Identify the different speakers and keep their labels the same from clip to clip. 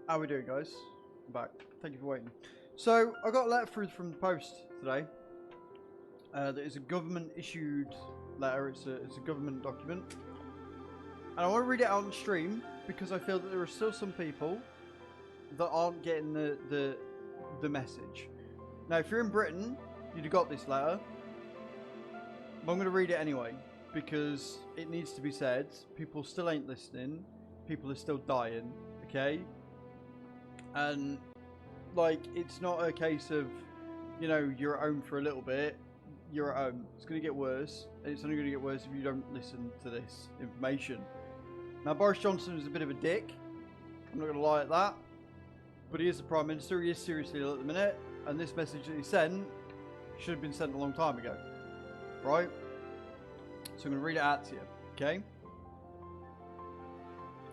Speaker 1: How we doing, guys? I'm back. Thank you for waiting. So, I got a letter through from the post today. That is a government-issued letter. It's a government document. And I want to read it out on stream because I feel that there are still some people that aren't getting the message. Now, if you're in Britain, you'd have got this letter. But I'm going to read it anyway because it needs to be said. People still ain't listening. People are still dying. Okay? And, like, it's not a case of, you know, you're at home for a little bit. You're at home. It's going to get worse. And it's only going to get worse if you don't listen to this information. Now, Boris Johnson is a bit of a dick. I'm not going to lie at that. But he is the Prime Minister. He is seriously ill at the minute. And this message that he sent should have been sent a long time ago. Right? So I'm going to read it out to you. Okay?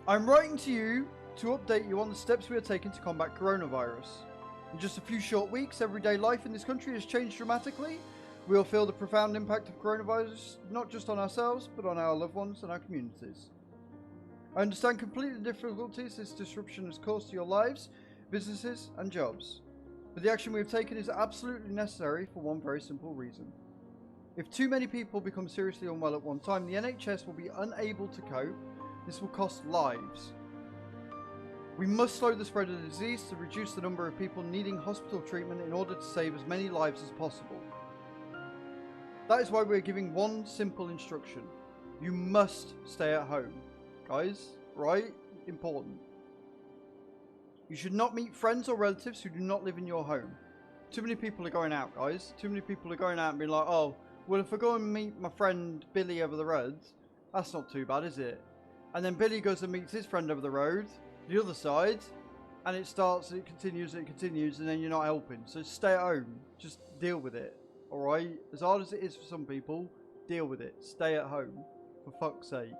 Speaker 1: I'm writing to you to update you on the steps we are taking to combat coronavirus. In just a few short weeks, everyday life in this country has changed dramatically. We all feel the profound impact of coronavirus, not just on ourselves, but on our loved ones and our communities. I understand completely the difficulties this disruption has caused to your lives, businesses, and jobs. But the action we have taken is absolutely necessary for one very simple reason. If too many people become seriously unwell at one time, the NHS will be unable to cope. This will cost lives. We must slow the spread of the disease to reduce the number of people needing hospital treatment in order to save as many lives as possible. That is why we are giving one simple instruction. You must stay at home. Guys, right? Important. You should not meet friends or relatives who do not live in your home. Too many people are going out, guys. Too many people are going out and being like, oh, well, if I go and meet my friend Billy over the road, that's not too bad, is it? And then Billy goes and meets his friend over the road, the other side, and it continues, and then you're not helping. So stay at home. Just deal with it. Alright? As hard as it is for some people, deal with it. Stay at home. For fuck's sake.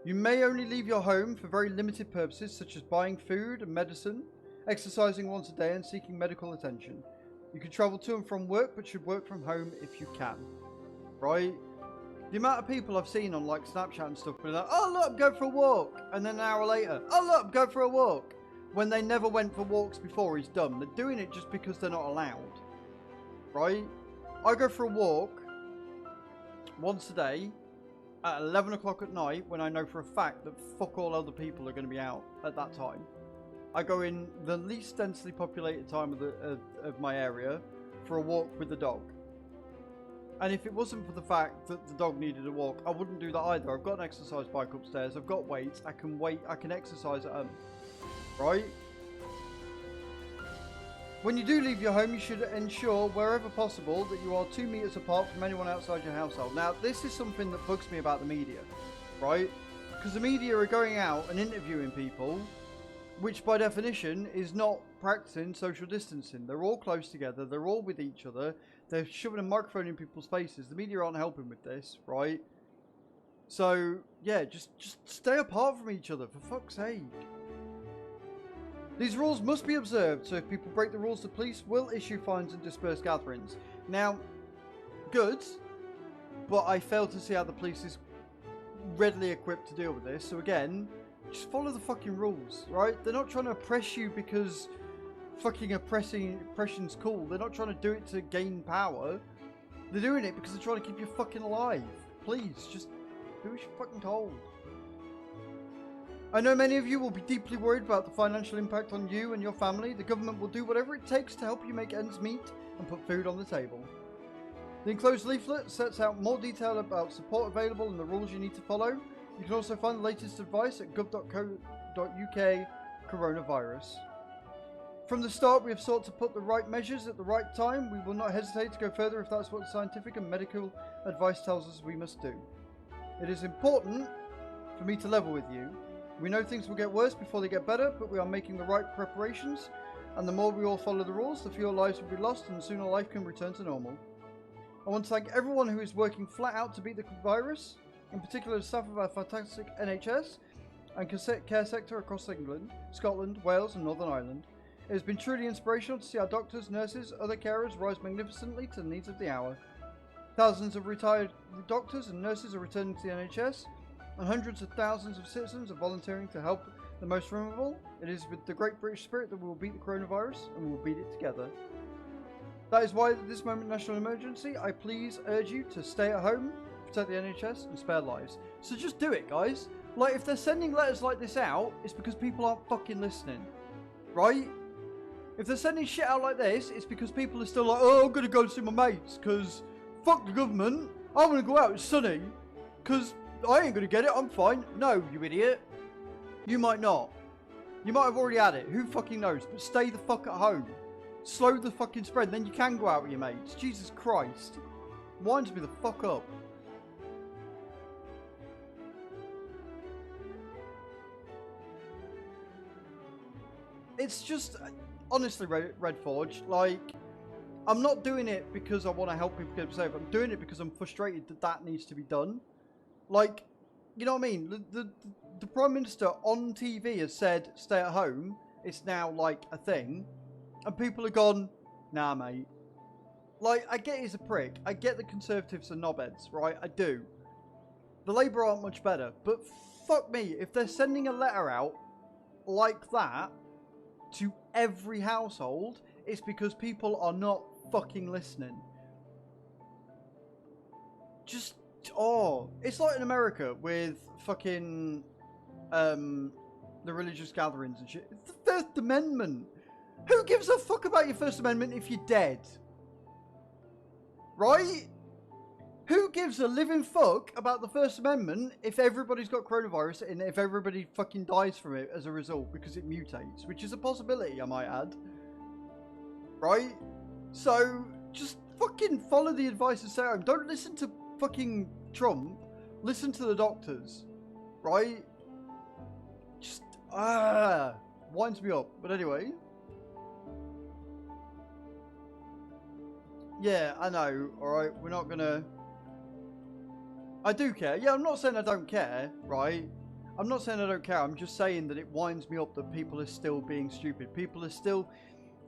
Speaker 1: You may only leave your home for very limited purposes, such as buying food and medicine, exercising once a day, and seeking medical attention. You can travel to and from work, but should work from home if you can. Right? The amount of people I've seen on like Snapchat and stuff being like, oh look, I'm going for a walk. And then an hour later, oh look, I'm going for a walk. When they never went for walks before is dumb. They're doing it just because they're not allowed. Right? I go for a walk once a day at 11 o'clock at night when I know for a fact that fuck all other people are going to be out at that time. I go in the least densely populated time of my area for a walk with the dog. And if it wasn't for the fact that the dog needed a walk, I wouldn't do that either. I've got an exercise bike upstairs. I've got weights. I can exercise at home. Right? When you do leave your home, you should ensure, wherever possible, that you are 2 meters apart from anyone outside your household. Now, this is something that bugs me about the media. Right? Because the media are going out and interviewing people, which by definition is not practicing social distancing. They're all close together. They're all with each other. They're shoving a microphone in people's faces. The media aren't helping with this, right? So, yeah, just stay apart from each other, for fuck's sake. These rules must be observed, so if people break the rules, the police will issue fines and disperse gatherings. Now, good, but I fail to see how the police is readily equipped to deal with this. So again, just follow the fucking rules, right? They're not trying to oppress you because fucking oppression's cool. They're not trying to do it to gain power. They're doing it because they're trying to keep you fucking alive. Please, just do as you're fucking told. I know many of you will be deeply worried about the financial impact on you and your family. The government will do whatever it takes to help you make ends meet and put food on the table. The enclosed leaflet sets out more detail about support available and the rules you need to follow. You can also find the latest advice at gov.co.uk coronavirus. From the start, we have sought to put the right measures at the right time. We will not hesitate to go further if that's what scientific and medical advice tells us we must do. It is important for me to level with you. We know things will get worse before they get better, but we are making the right preparations, and the more we all follow the rules, the fewer lives will be lost, and the sooner life can return to normal. I want to thank everyone who is working flat out to beat the virus, in particular the staff of our fantastic NHS and care sector across England, Scotland, Wales and Northern Ireland. It has been truly inspirational to see our doctors, nurses, other carers rise magnificently to the needs of the hour. Thousands of retired doctors and nurses are returning to the NHS, and hundreds of thousands of citizens are volunteering to help the most vulnerable. It is with the great British spirit that we will beat the coronavirus, and we will beat it together. That is why at this moment of national emergency, I please urge you to stay at home, protect the NHS, and spare lives. So just do it, guys. Like, if they're sending letters like this out, it's because people aren't fucking listening. Right? If they're sending shit out like this, it's because people are still like, oh, I'm going to go and see my mates, because fuck the government. I want to go out, it's sunny, because I ain't going to get it, I'm fine. No, you idiot. You might not. You might have already had it. Who fucking knows? But stay the fuck at home. Slow the fucking spread, then you can go out with your mates. Jesus Christ. Winds me the fuck up. It's just, honestly, Red Forge, like, I'm not doing it because I want to help people get safe. I'm doing it because I'm frustrated that that needs to be done. Like, you know what I mean? The Prime Minister on TV has said, stay at home. It's now, like, a thing. And people have gone, nah, mate. Like, I get he's a prick. I get the Conservatives are knobheads, right? I do. The Labour aren't much better. But fuck me, if they're sending a letter out like that to every household, it's because people are not fucking listening. Just, oh. It's like in America with fucking, the religious gatherings and shit. It's the First Amendment. Who gives a fuck about your First Amendment if you're dead? Right? Who gives a living fuck about the First Amendment if everybody's got coronavirus and if everybody fucking dies from it as a result because it mutates? Which is a possibility, I might add. Right? So, just fucking follow the advice and stay home. Don't listen to fucking Trump. Listen to the doctors. Right? Just, winds me up. But anyway. Yeah, I know, alright, we're not gonna... I do care. Yeah, I'm not saying I don't care, right? I'm not saying I don't care, I'm just saying that it winds me up that people are still being stupid. People are still...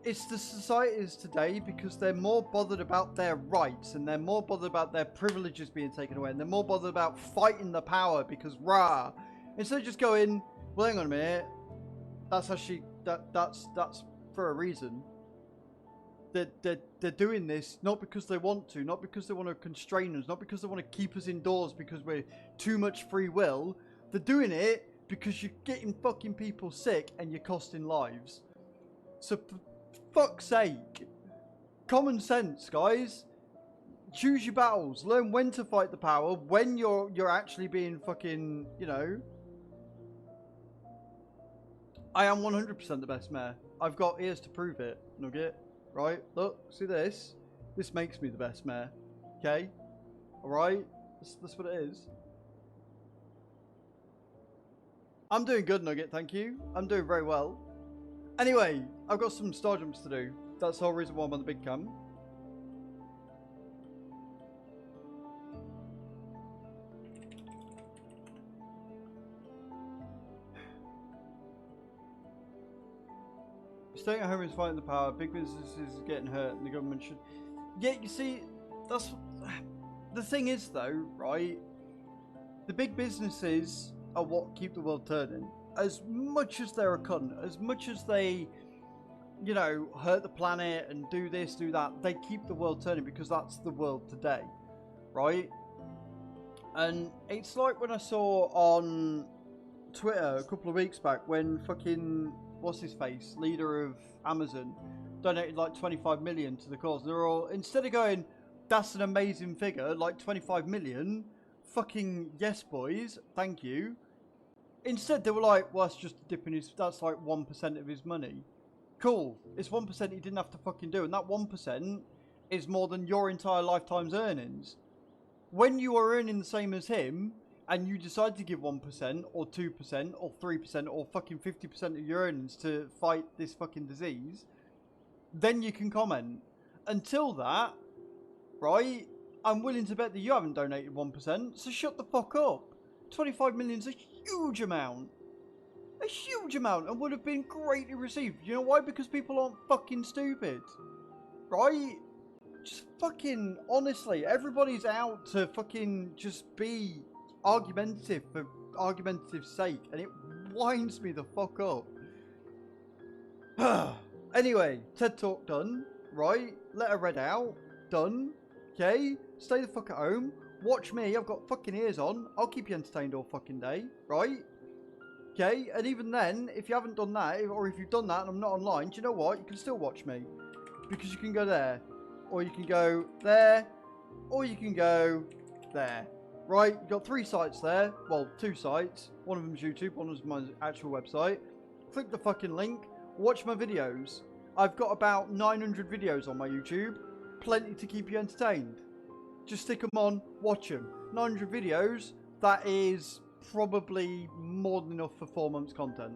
Speaker 1: It's the societies today because they're more bothered about their rights and they're more bothered about their privileges being taken away and they're more bothered about fighting the power because rah! Instead of just going, well, hang on a minute, that's actually... That's for a reason. They're doing this not because they want to, not because they want to constrain us, not because they want to keep us indoors because we're too much free will. They're doing it because you're getting fucking people sick and you're costing lives. So, for fuck's sake, common sense, guys. Choose your battles. Learn when to fight the power, when you're actually being fucking, you know. I am 100% the best mayor. I've got ears to prove it, Nugget. Right, look, see this? This makes me the best mayor. Okay? Alright? That's what it is. I'm doing good, Nugget, thank you. I'm doing very well. Anyway, I've got some star jumps to do. That's the whole reason why I'm on the big cam. Staying at home is fighting the power. Big businesses are getting hurt, and the government should. Yeah, you see, that's the thing is though, right? The big businesses are what keep the world turning. As much as they're a cunt, as much as they, you know, hurt the planet and do this, do that, they keep the world turning because that's the world today, right? And it's like when I saw on Twitter a couple of weeks back when fucking what's his face, leader of Amazon, donated like 25 million to the cause. They're all, instead of going, that's an amazing figure, like 25 million, fucking yes boys, thank you. Instead they were like, well, that's just a dip in his, that's like 1% of his money. Cool, it's 1% he didn't have to fucking do, and that 1% is more than your entire lifetime's earnings. When you are earning the same as him, and you decide to give 1% or 2% or 3% or fucking 50% of your earnings to fight this fucking disease, then you can comment. Until that, right, I'm willing to bet that you haven't donated 1%, so shut the fuck up. 25 million is a huge amount. A huge amount, and would have been greatly received. You know why? Because people aren't fucking stupid. Right? Just fucking, honestly, everybody's out to fucking just be argumentative for argumentative sake, and it winds me the fuck up. Anyway, TED Talk done, right? Letter read out, done. Okay, stay the fuck at home. Watch me, I've got fucking ears on. I'll keep you entertained all fucking day, right? Okay, and even then, if you haven't done that, or if you've done that and I'm not online, do you know what? You can still watch me. Because you can go there, or you can go there, or you can go there. Right, you've got 3 sites there. Well, 2 sites. One of them's YouTube, one of them's my actual website. Click the fucking link. Watch my videos. I've got about 900 videos on my YouTube. Plenty to keep you entertained. Just stick them on, watch them. 900 videos, that is probably more than enough for 4 months content.